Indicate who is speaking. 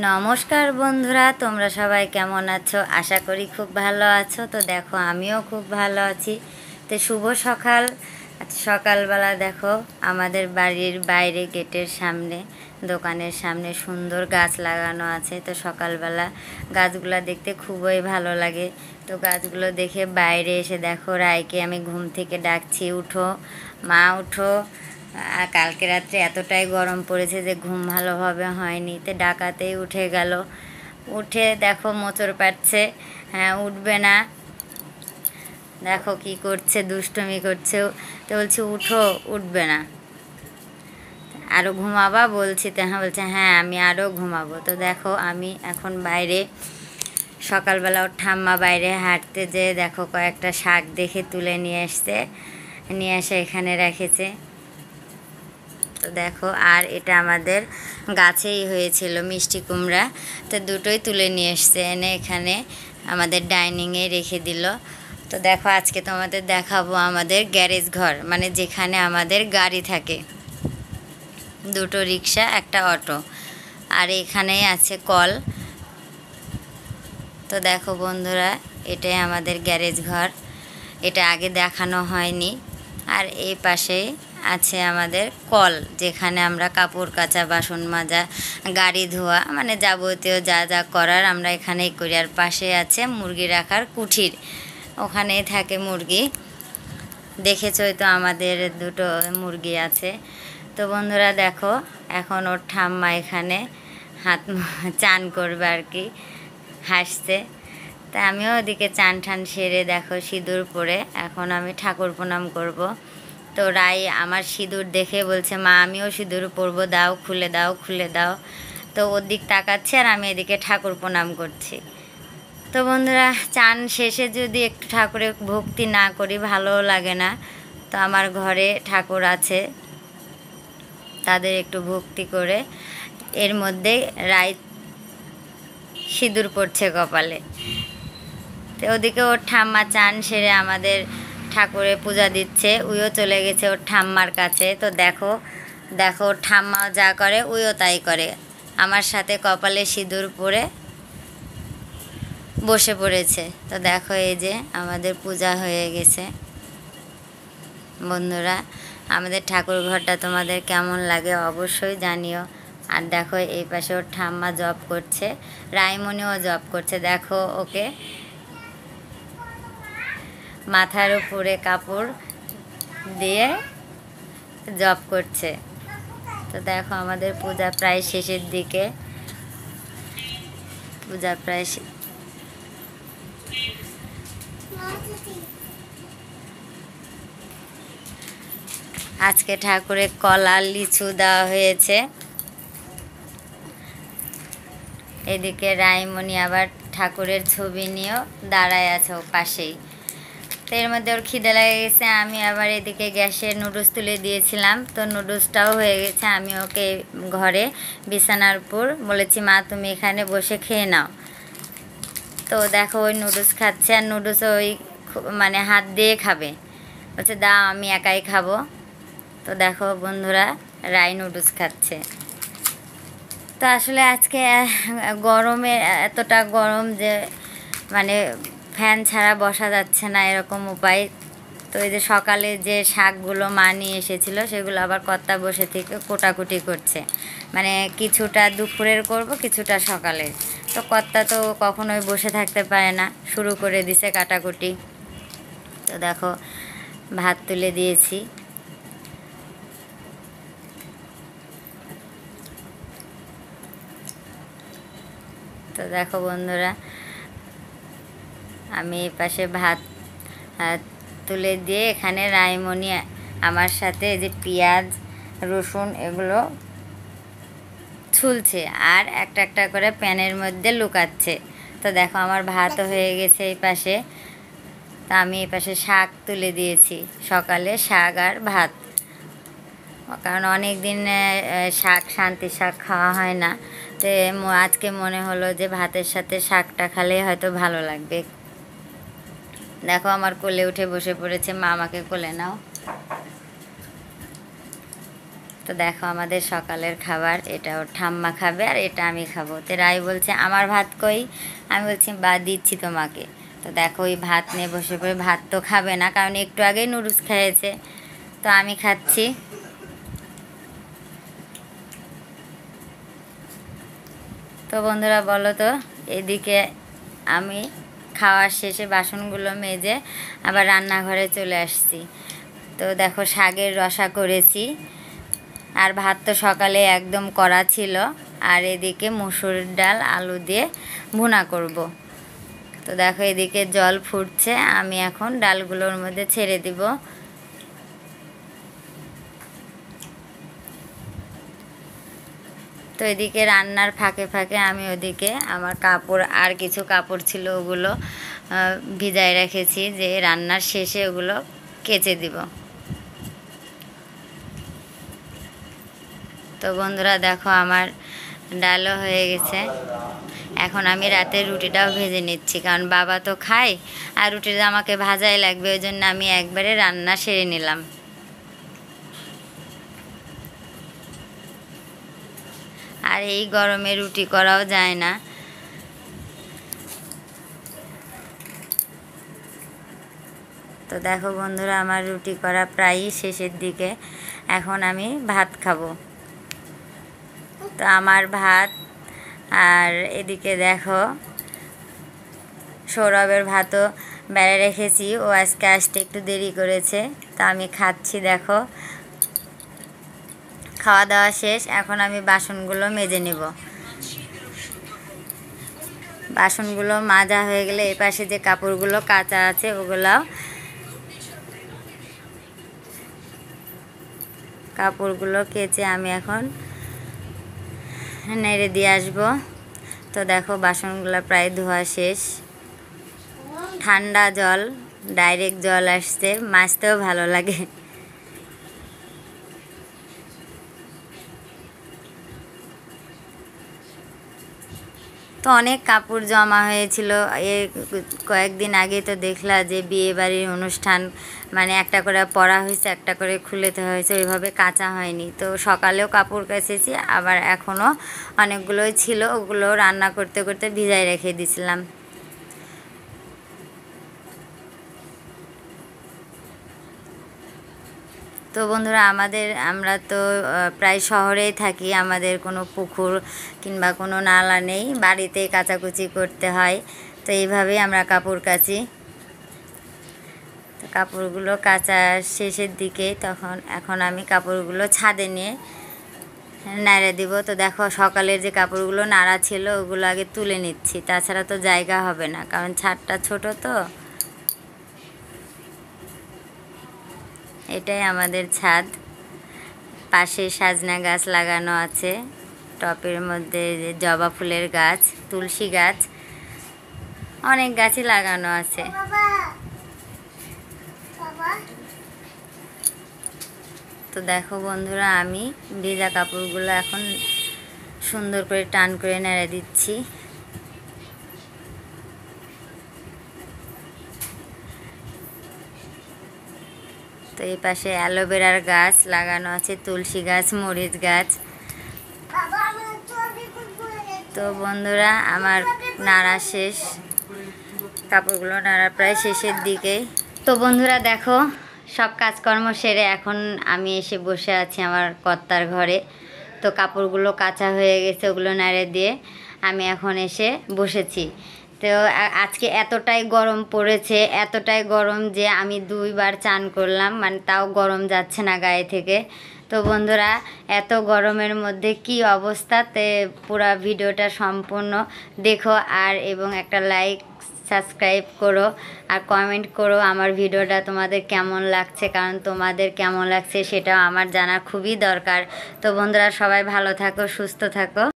Speaker 1: নমস্কার বন্ধুরা, তোমরা সবাই কেমন আছো? আশা করি খুব ভালো আছো। তো দেখো আমিও খুব ভালো আছি। তো শুভ সকাল। সকালবেলা দেখো আমাদের বাড়ির বাইরে গেটের সামনে, দোকানের সামনে সুন্দর গাছ লাগানো আছে। তো সকালবেলা গাছগুলো দেখতে খুবই ভালো লাগে। তো গাছগুলো দেখে বাইরে এসে দেখো রায়কে আমি ঘুম থেকে ডাকছি, উঠো মা উঠো। আর কালকে রাত্রে এতটাই গরম পড়েছে যে ঘুম ভালোভাবে হয়নি, তো ডাকাতেই উঠে গেল। উঠে দেখো মোচড় পাচ্ছে, হ্যাঁ উঠবে না, দেখো কি করছে, দুষ্টুমি করছে। তো বলছি উঠো, উঠবে না, আরও ঘুমাবা বলছি। তো হ্যাঁ বলছে হ্যাঁ আমি আরও ঘুমাবো। তো দেখো আমি এখন বাইরে, সকালবেলা ওর ঠাম্মা বাইরে হাঁটতে যেয়ে দেখো কয়েকটা শাক দেখে তুলে নিয়ে এসছে, নিয়ে এসে এখানে রেখেছে। তো দেখো আর এটা আমাদের গাছেই হয়েছিল মিষ্টি কুমড়া, তো দুটোই তুলে নিয়ে এসছে, এনে এখানে আমাদের ডাইনিংয়ে রেখে দিল। তো দেখো আজকে তোমাদের দেখাবো আমাদের গ্যারেজ ঘর, মানে যেখানে আমাদের গাড়ি থাকে, দুটো রিক্সা একটা অটো, আর এখানেই আছে কল। তো দেখো বন্ধুরা এটাই আমাদের গ্যারেজ ঘর, এটা আগে দেখানো হয়নি। আর এই পাশে আছে আমাদের কল, যেখানে আমরা কাপড় কাচা, বাসন মাজা, গাড়ি ধোয়া, মানে যাবতীয় যা যা করার আমরা এখানেই করি। আর পাশে আছে মুরগি রাখার কুঠির, ওখানেই থাকে মুরগি। দেখেছই তো আমাদের দুটো মুরগি আছে। তো বন্ধুরা দেখো এখন ওর ঠাম্মা এখানে হাত চান করবে আর কি, হাসছে। তা আমিও ওদিকে চান ঠান সেরে দেখো সিঁদুর পরে এখন আমি ঠাকুর প্রণাম করব। তো রাই আমার সিঁদুর দেখে বলছে মা আমিও সিঁদুর পরবো, দাও খুলে দাও খুলে দাও। তো ওর দিক তাকাচ্ছে আর আমি এদিকে ঠাকুর প্রণাম করছি। তো বন্ধুরা চান শেষে যদি একটু ঠাকুরের ভক্তি না করি ভালোও লাগে না। তো আমার ঘরে ঠাকুর আছে, তাদের একটু ভক্তি করে এর মধ্যে রাই সিঁদুর পড়ছে কপালে। তো ওদিকে ওর ঠাম্মা চান সেরে আমাদের ঠাকুরের পূজা দিচ্ছে, উইও চলে গেছে ওর ঠাম্মার কাছে। তো দেখো দেখো ওর ঠাম্মাও যা করে উইও তাই করে, আমার সাথে কপালে সিঁদুর পরে বসে পড়েছে। তো দেখো এই যে আমাদের পূজা হয়ে গেছে। বন্ধুরা আমাদের ঠাকুর ঘরটা তোমাদের কেমন লাগে অবশ্যই জানিও। আর দেখো এই পাশে ওর ঠাম্মা জব করছে, রাইমনিও জব করছে, দেখো ওকে মাথার উপরে কাপড় দিয়ে জব করছে। তো দেখো আমাদের পূজা প্রায় শেষের দিকে, পূজা প্রায় আজকে ঠাকুরের কলা লিচু দেওয়া হয়েছে। এদিকে রাইমনি আবার ঠাকুরের ছবি নিয়েও দাঁড়ায় আছে ও পাশেই। তো এর মধ্যে ওর খিদে লেগে গেছে, আমি আবার এদিকে গ্যাসে নুডলস তুলে দিয়েছিলাম। তো নুডলসটাও হয়ে গেছে, আমি ওকে ঘরে বিছানার উপর বলেছি মা তুমি এখানে বসে খেয়ে নাও। তো দেখো ওই নুডলস খাচ্ছে, আর নুডলস ওই মানে হাত দিয়ে খাবে, বলছে দাও আমি একাই খাবো। তো দেখো বন্ধুরা রাই নুডলস খাচ্ছে। তো আসলে আজকে গরমে এতটা গরম যে মানে ফ্যান ছাড়া বসা যাচ্ছে না, এরকম উপায়। তো এই যে সকালে যে শাকগুলো মা নিয়ে এসেছিলো সেগুলো আবার কর্তা বসে থেকে কোটাকুটি করছে, মানে কিছুটা দুপুরের করব কিছুটা সকালের। তো কর্তা তো কখনোই বসে থাকতে পারে না, শুরু করে দিছে কাটাকুটি। তো দেখো ভাত তুলে দিয়েছি। তো দেখো বন্ধুরা আমি এই পাশে ভাত তুলে দিয়ে এখানে রাইমনি আমার সাথে এই যে পেঁয়াজ রসুন এগুলো ছুলছে আর একটা একটা করে প্যানের মধ্যে লুকাচ্ছে। তো দেখো আমার ভাতও হয়ে গেছে এই পাশে। তো আমি এই পাশে শাক তুলে দিয়েছি, সকালে শাক আর ভাত, কারণ অনেক দিন শাক শান্তি শাক খাওয়া হয় না। তো আজকে মনে হলো যে ভাতের সাথে শাকটা খেলে হয়তো ভালো লাগবে। দেখো আমার কোলে উঠে বসে পড়েছে, মা আমাকে কোলে নাও। তো দেখো আমাদের সকালের খাবার, এটা ওর ঠাম্মা খাবে আর এটা আমি খাবো। তো রাই বলছে আমার ভাত কই, আমি বলছি বা দিচ্ছি তোমাকে। তো দেখো ওই ভাত নিয়ে বসে পড়ে, ভাত তো খাবে না কারণ একটু আগেই নুডলস খেয়েছে, তো আমি খাচ্ছি। তো বন্ধুরা বলো তো, এদিকে আমি খাওয়ার শেষে বাসনগুলো মেজে আবার রান্নাঘরে চলে আসছি। তো দেখো শাকের রসা করেছি, আর ভাত তো সকালে একদম করা ছিল, আর এদিকে মসুর ডাল আলু দিয়ে ভুনা করব। তো দেখো এদিকে জল ফুটছে, আমি এখন ডালগুলোর মধ্যে ছেড়ে দিব। তো এদিকে রান্নার ফাঁকে ফাঁকে আমি ওদিকে আমার কাপড়, আর কিছু কাপড় ছিল ওগুলো ভিজায় রেখেছি, যে রান্নার শেষে ওগুলো কেচে দিব। তো বন্ধুরা দেখো আমার ডালও হয়ে গেছে, এখন আমি রাতের রুটিটাও ভেজে নিচ্ছি, কারণ বাবা তো খায় আর রুটিটা আমাকে ভাজাই লাগবে, ওই জন্য আমি একবারে রান্না সেরে নিলাম। আর এই গরমে রুটি করাও যায় না। তো দেখো বন্ধুরা আমার রুটি করা প্রায়ই শেষের দিকে, এখন আমি ভাত খাবো। তো আমার ভাত, আর এদিকে দেখো সৌরভের ভাতও বেড়ে রেখেছি, ও আজকে আসতে একটু দেরি করেছে, তো আমি খাচ্ছি। দেখো খাওয়া দাওয়া শেষ, এখন আমি বাসনগুলো মেজে নেব। বাসনগুলো মাজা হয়ে গেলে এই পাশে যে কাপড়গুলো কাঁচা আছে কাপড়গুলো কেচে আমি এখন নেড়ে দিয়ে আসবো। তো দেখো বাসনগুলো প্রায় ধোয়া শেষ, ঠান্ডা জল, ডাইরেক্ট জল আসছে, মাজতেও ভালো লাগে। তো অনেক কাপড় জমা হয়েছিল, কয়েকদিন আগে তো দেখলা যে বিয়ে বাড়ির অনুষ্ঠান, মানে একটা করে পরা হয়েছে, একটা করে খুলেতে হয়েছে, ওইভাবে কাচা হয়নি। তো সকালেও কাপড় কেচেছি, আবার এখনও অনেকগুলোই ছিল, ওগুলো রান্না করতে করতে ভিজায় রেখে দিয়েছিলাম। তো বন্ধুরা আমরা তো প্রায় শহরেই থাকি, আমাদের কোনো পুকুর কিংবা কোনো নালা নেই, বাড়িতেই কাচাকুচি করতে হয়। তো এইভাবেই আমরা কাপড় কাচি। তো কাপড়গুলো কাচা শেষের দিকে, এখন আমি কাপড়গুলো ছাদে নিয়ে নাড়া দিব। তো দেখো সকালের যে কাপড়গুলো নাড়া ছিল ওগুলো আগে তুলে নিচ্ছি, তাছাড়া তো জায়গা হবে না, কারণ ছাদটা ছোট। তো এটাই আমাদের ছাদ, পাশে সাজনা গাছ লাগানো আছে, টবের মধ্যে যে জবা ফুলের গাছ, তুলসী গাছ, অনেক গাছই লাগানো আছে। তো দেখো বন্ধুরা আমি ভেজা কাপড়গুলো এখন সুন্দর করে টান করে নেড়ে দিচ্ছি। তো এই পাশে অ্যালোভেরার গাছ লাগানো আছে, তুলসী গাছ, মরিচ গাছ। তো বন্ধুরা আমার নাড়া শেষ, কাপড়গুলো নাড়া প্রায় শেষের দিকেই। তো বন্ধুরা দেখো সব কাজকর্ম সেরে এখন আমি এসে বসে আছি আমার কর্তার ঘরে। তো কাপড়গুলো কাঁচা হয়ে গেছে, ওগুলো নাড়ে দিয়ে আমি এখন এসে বসেছি। তো আজকে এতটাই গরম পড়েছে, এতটাই গরম যে আমি 2 বার চান করলাম, মানে তাও গরম যাচ্ছে না গায়ে থেকে। তো বন্ধুরা এত গরমের মধ্যে কি অবস্থাতে, পুরো ভিডিওটা সম্পূর্ণ দেখো, আর এবং একটা লাইক সাবস্ক্রাইব করো আর কমেন্ট করো আমার ভিডিওটা তোমাদের কেমন লাগছে, কারণ তোমাদের কেমন লাগছে সেটাও আমার জানা খুবই দরকার। তো বন্ধুরা সবাই ভালো থাকো, সুস্থ থাকো।